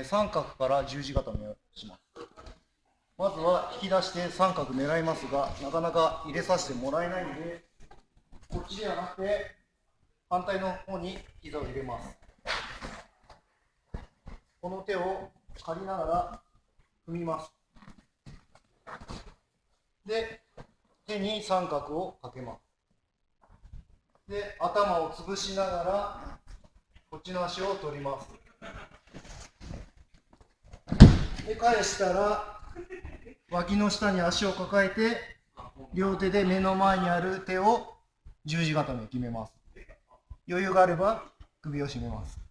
三角から十字固めをします。まずは引き出して三角狙いますが、なかなか入れさせてもらえないので、こっちではなくて反対の方に膝を入れます。この手を借りながら踏みます。で、手に三角をかけます。で、頭を潰しながらこっちの足を取ります。で、返したら脇の下に足を抱えて、両手で目の前にある手を十字固め決めます。余裕があれば首を絞めます。